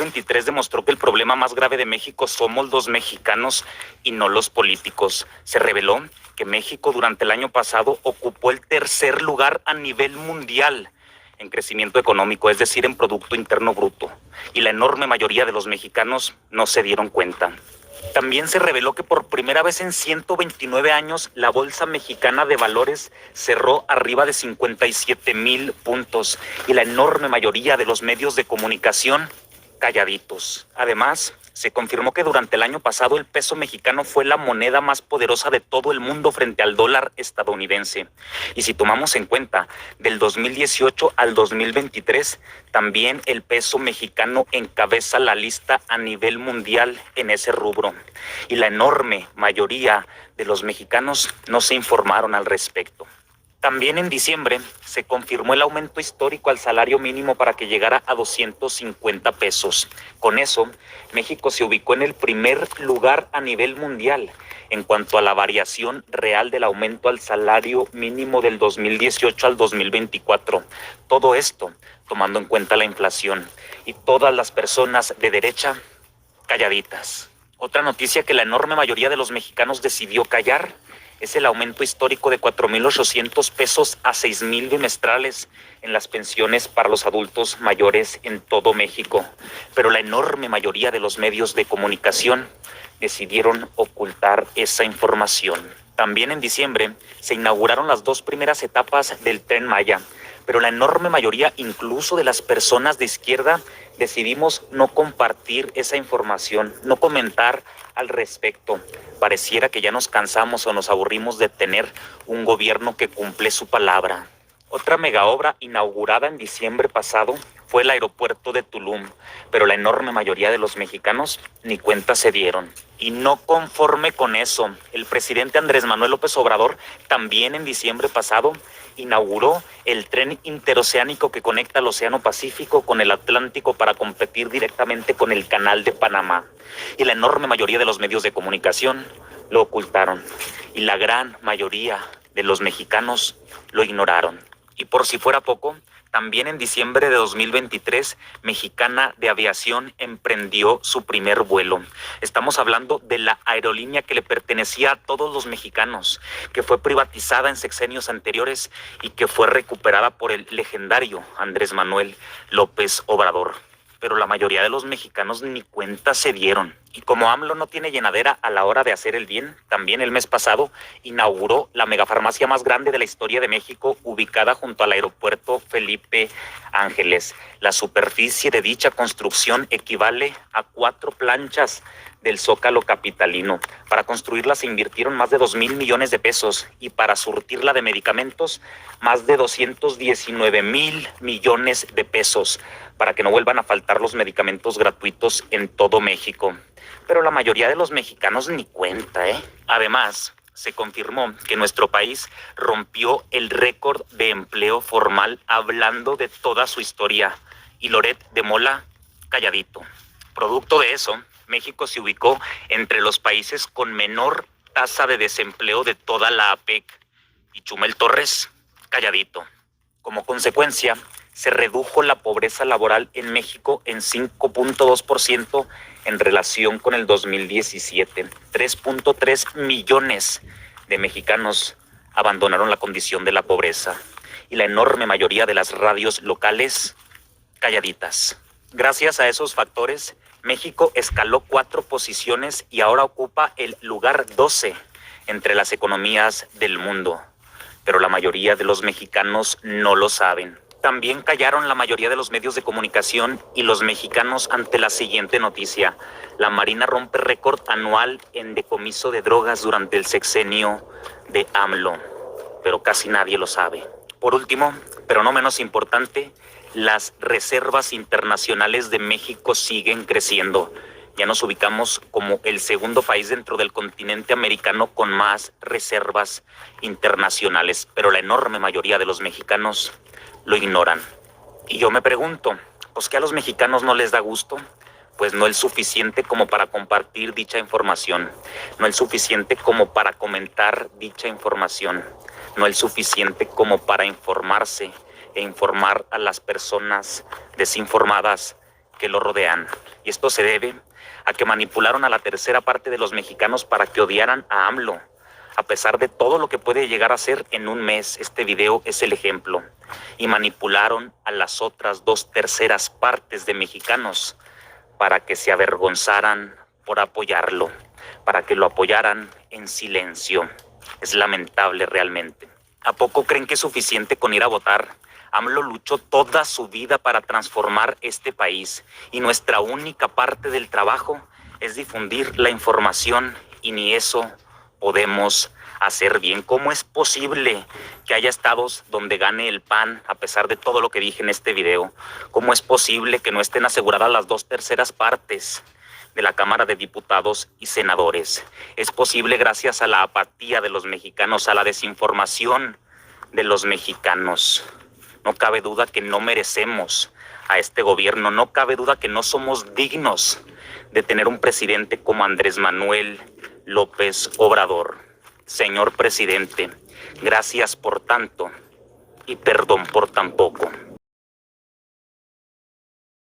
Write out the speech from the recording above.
2023 demostró que el problema más grave de México somos los mexicanos y no los políticos. Se reveló que México durante el año pasado ocupó el tercer lugar a nivel mundial en crecimiento económico, es decir, en Producto Interno Bruto. Y la enorme mayoría de los mexicanos no se dieron cuenta. También se reveló que por primera vez en 129 años la Bolsa Mexicana de Valores cerró arriba de 57,000 puntos y la enorme mayoría de los medios de comunicación calladitos. Además, se confirmó que durante el año pasado el peso mexicano fue la moneda más poderosa de todo el mundo frente al dólar estadounidense. Y si tomamos en cuenta del 2018 al 2023, también el peso mexicano encabeza la lista a nivel mundial en ese rubro. Y la enorme mayoría de los mexicanos no se informaron al respecto. También en diciembre se confirmó el aumento histórico al salario mínimo para que llegara a 250 pesos. Con eso, México se ubicó en el primer lugar a nivel mundial en cuanto a la variación real del aumento al salario mínimo del 2018 al 2024. Todo esto tomando en cuenta la inflación y todas las personas de derecha calladitas. Otra noticia que la enorme mayoría de los mexicanos decidió callar es el aumento histórico de 4,800 pesos a 6,000 bimestrales en las pensiones para los adultos mayores en todo México. Pero la enorme mayoría de los medios de comunicación decidieron ocultar esa información. También en diciembre se inauguraron las 2 primeras etapas del Tren Maya, pero la enorme mayoría, incluso de las personas de izquierda, decidimos no compartir esa información, no comentar al respecto. Pareciera que ya nos cansamos o nos aburrimos de tener un gobierno que cumple su palabra. Otra megaobra inaugurada en diciembre pasado fue el aeropuerto de Tulum, pero la enorme mayoría de los mexicanos ni cuenta se dieron. Y no conforme con eso, el presidente Andrés Manuel López Obrador también en diciembre pasado inauguró el tren interoceánico que conecta el Océano Pacífico con el Atlántico para competir directamente con el Canal de Panamá. Y la enorme mayoría de los medios de comunicación lo ocultaron. Y la gran mayoría de los mexicanos lo ignoraron. Y por si fuera poco, también en diciembre de 2023, Mexicana de Aviación emprendió su primer vuelo. Estamos hablando de la aerolínea que le pertenecía a todos los mexicanos, que fue privatizada en sexenios anteriores y que fue recuperada por el legendario Andrés Manuel López Obrador. Pero la mayoría de los mexicanos ni cuenta se dieron. Y como AMLO no tiene llenadera a la hora de hacer el bien, también el mes pasado inauguró la megafarmacia más grande de la historia de México, ubicada junto al aeropuerto Felipe Ángeles. La superficie de dicha construcción equivale a 4 planchas del Zócalo capitalino. Para construirla se invirtieron más de 2,000 millones de pesos y para surtirla de medicamentos más de 219,000 millones de pesos, para que no vuelvan a faltar los medicamentos gratuitos en todo México. Pero la mayoría de los mexicanos ni cuenta, ¿eh? Además, se confirmó que nuestro país rompió el récord de empleo formal hablando de toda su historia. Y Loret de Mola, calladito. Producto de eso, México se ubicó entre los países con menor tasa de desempleo de toda la APEC. Y Chumel Torres, calladito. Como consecuencia, se redujo la pobreza laboral en México en 5,2% en relación con el 2017. 3,3 millones de mexicanos abandonaron la condición de la pobreza y la enorme mayoría de las radios locales calladitas. Gracias a esos factores, México escaló 4 posiciones y ahora ocupa el lugar 12 entre las economías del mundo. Pero la mayoría de los mexicanos no lo saben. También callaron la mayoría de los medios de comunicación y los mexicanos ante la siguiente noticia. La Marina rompe récord anual en decomiso de drogas durante el sexenio de AMLO, pero casi nadie lo sabe. Por último, pero no menos importante, las reservas internacionales de México siguen creciendo. Ya nos ubicamos como el segundo país dentro del continente americano con más reservas internacionales, pero la enorme mayoría de los mexicanos lo ignoran. Y yo me pregunto, ¿pues qué a los mexicanos no les da gusto? Pues no es suficiente como para compartir dicha información, no es suficiente como para comentar dicha información, no es suficiente como para informarse e informar a las personas desinformadas que lo rodean. Y esto se debe a que manipularon a la tercera parte de los mexicanos para que odiaran a AMLO. A pesar de todo lo que puede llegar a ser en un mes, este video es el ejemplo. Y manipularon a las otras 2/3 partes de mexicanos para que se avergonzaran por apoyarlo, para que lo apoyaran en silencio. Es lamentable realmente. ¿A poco creen que es suficiente con ir a votar? AMLO luchó toda su vida para transformar este país y nuestra única parte del trabajo es difundir la información y ni eso podemos hacer bien. ¿Cómo es posible que haya estados donde gane el PAN a pesar de todo lo que dije en este video? ¿Cómo es posible que no estén aseguradas las 2/3 partes de la Cámara de Diputados y Senadores? Es posible gracias a la apatía de los mexicanos, a la desinformación de los mexicanos. No cabe duda que no merecemos a este gobierno, no cabe duda que no somos dignos de tener un presidente como Andrés Manuel López Obrador. Señor presidente, gracias por tanto y perdón por tan poco.